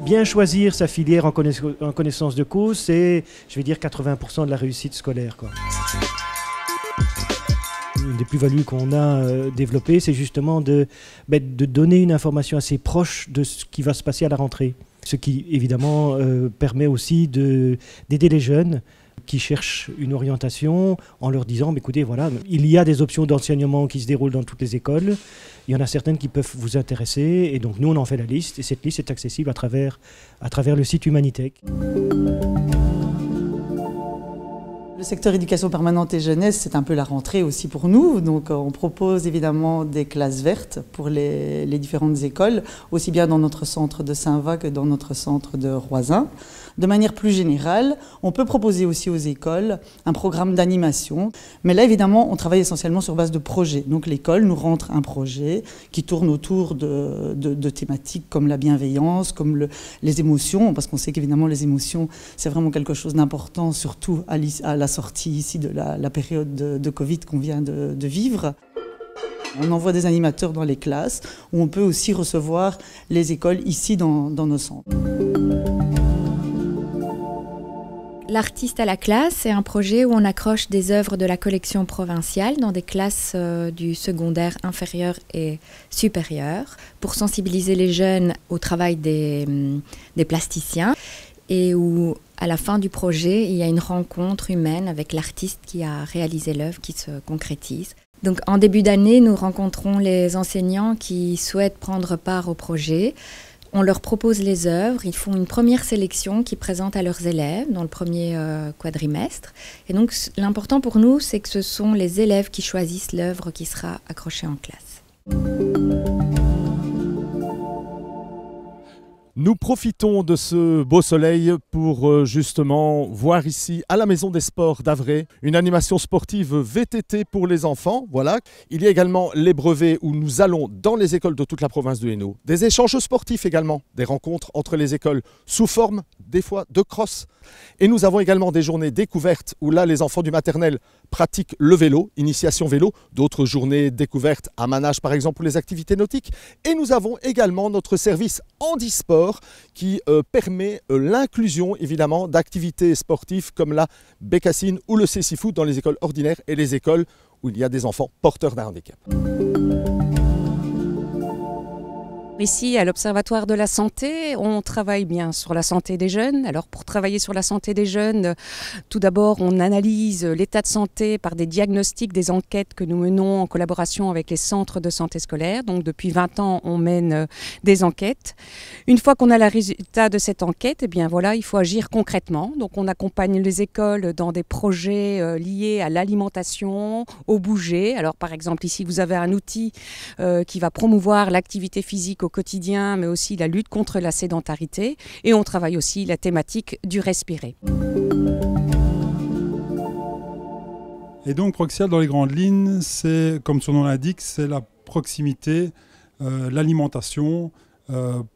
Bien choisir sa filière en connaissance de cause, c'est, je vais dire, 80% de la réussite scolaire, quoi. Une des plus-values qu'on a développées, c'est justement de donner une information assez proche de ce qui va se passer à la rentrée. Ce qui, évidemment, permet aussi d'aider les jeunes qui cherchent une orientation en leur disant, écoutez, voilà, il y a des options d'enseignement qui se déroulent dans toutes les écoles. Il y en a certaines qui peuvent vous intéresser. Et donc, nous, on en fait la liste. Et cette liste est accessible à travers le site Humanitech. Le secteur éducation permanente et jeunesse, c'est un peu la rentrée aussi pour nous. Donc on propose évidemment des classes vertes pour les différentes écoles, aussi bien dans notre centre de Saint-Va que dans notre centre de Roisin. De manière plus générale, on peut proposer aussi aux écoles un programme d'animation. Mais là, évidemment, on travaille essentiellement sur base de projets. Donc l'école nous rentre un projet qui tourne autour de thématiques comme la bienveillance, comme les émotions, parce qu'on sait qu'évidemment les émotions, c'est vraiment quelque chose d'important, surtout à la sortie ici de la période de Covid qu'on vient de vivre. On envoie des animateurs dans les classes, où on peut aussi recevoir les écoles ici dans nos centres. L'artiste à la classe, c'est un projet où on accroche des œuvres de la collection provinciale dans des classes du secondaire inférieur et supérieur pour sensibiliser les jeunes au travail des plasticiens et où, à la fin du projet, il y a une rencontre humaine avec l'artiste qui a réalisé l'œuvre qui se concrétise. Donc, en début d'année, nous rencontrons les enseignants qui souhaitent prendre part au projet. On leur propose les œuvres, ils font une première sélection qu'ils présentent à leurs élèves dans le premier quadrimestre. Et donc l'important pour nous, c'est que ce sont les élèves qui choisissent l'œuvre qui sera accrochée en classe. Nous profitons de ce beau soleil pour justement voir ici à la Maison des Sports d'Avray une animation sportive VTT pour les enfants. Voilà. Il y a également les brevets où nous allons dans les écoles de toute la province de Hainaut. Des échanges sportifs également, des rencontres entre les écoles sous forme des fois de cross. Et nous avons également des journées découvertes où là les enfants du maternel pratiquent le vélo, initiation vélo, d'autres journées découvertes à Manage par exemple pour les activités nautiques. Et nous avons également notre service handisport qui permet l'inclusion évidemment d'activités sportives comme la bécassine ou le cécifoot dans les écoles ordinaires et les écoles où il y a des enfants porteurs d'un handicap. Ici, à l'Observatoire de la santé, on travaille bien sur la santé des jeunes. Alors, pour travailler sur la santé des jeunes, tout d'abord, on analyse l'état de santé par des diagnostics, des enquêtes que nous menons en collaboration avec les centres de santé scolaire. Donc, depuis 20 ans, on mène des enquêtes. Une fois qu'on a le résultat de cette enquête, eh bien voilà, il faut agir concrètement. Donc, on accompagne les écoles dans des projets liés à l'alimentation, au bouger. Alors, par exemple, ici, vous avez un outil qui va promouvoir l'activité physique au quotidien, mais aussi la lutte contre la sédentarité. Et on travaille aussi la thématique du respirer. Et donc Proxial, dans les grandes lignes, c'est, comme son nom l'indique, c'est la proximité, l'alimentation,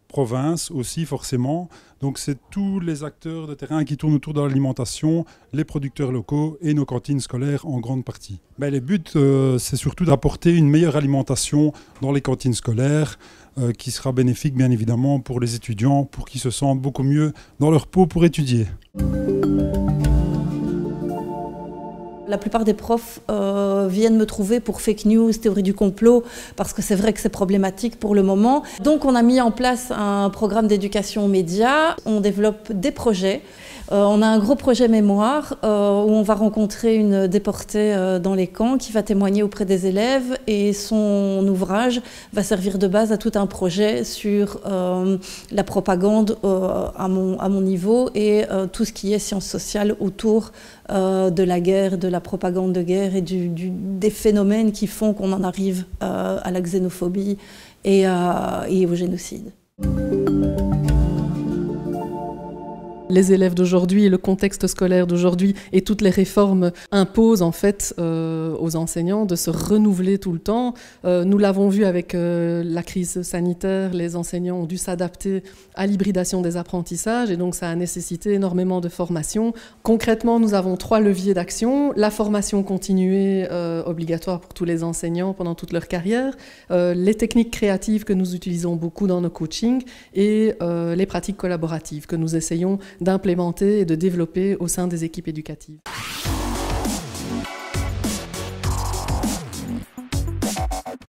province aussi forcément. Donc c'est tous les acteurs de terrain qui tournent autour de l'alimentation, les producteurs locaux et nos cantines scolaires en grande partie. Mais les buts, c'est surtout d'apporter une meilleure alimentation dans les cantines scolaires, qui sera bénéfique bien évidemment pour les étudiants, pour qu'ils se sentent beaucoup mieux dans leur peau pour étudier. La plupart des profs viennent me trouver pour fake news, théorie du complot, parce que c'est vrai que c'est problématique pour le moment. Donc on a mis en place un programme d'éducation aux médias, on développe des projets. On a un gros projet mémoire où on va rencontrer une déportée dans les camps qui va témoigner auprès des élèves et son ouvrage va servir de base à tout un projet sur la propagande à mon niveau et tout ce qui est sciences sociales autour de la guerre, de la propagande de guerre et des phénomènes qui font qu'on en arrive à la xénophobie et au génocide. Les élèves d'aujourd'hui, le contexte scolaire d'aujourd'hui et toutes les réformes imposent en fait aux enseignants de se renouveler tout le temps. Nous l'avons vu avec la crise sanitaire, les enseignants ont dû s'adapter à l'hybridation des apprentissages et donc ça a nécessité énormément de formation. Concrètement, nous avons 3 leviers d'action. La formation continuée obligatoire pour tous les enseignants pendant toute leur carrière, les techniques créatives que nous utilisons beaucoup dans nos coachings et les pratiques collaboratives que nous essayons d'implémenter et de développer au sein des équipes éducatives.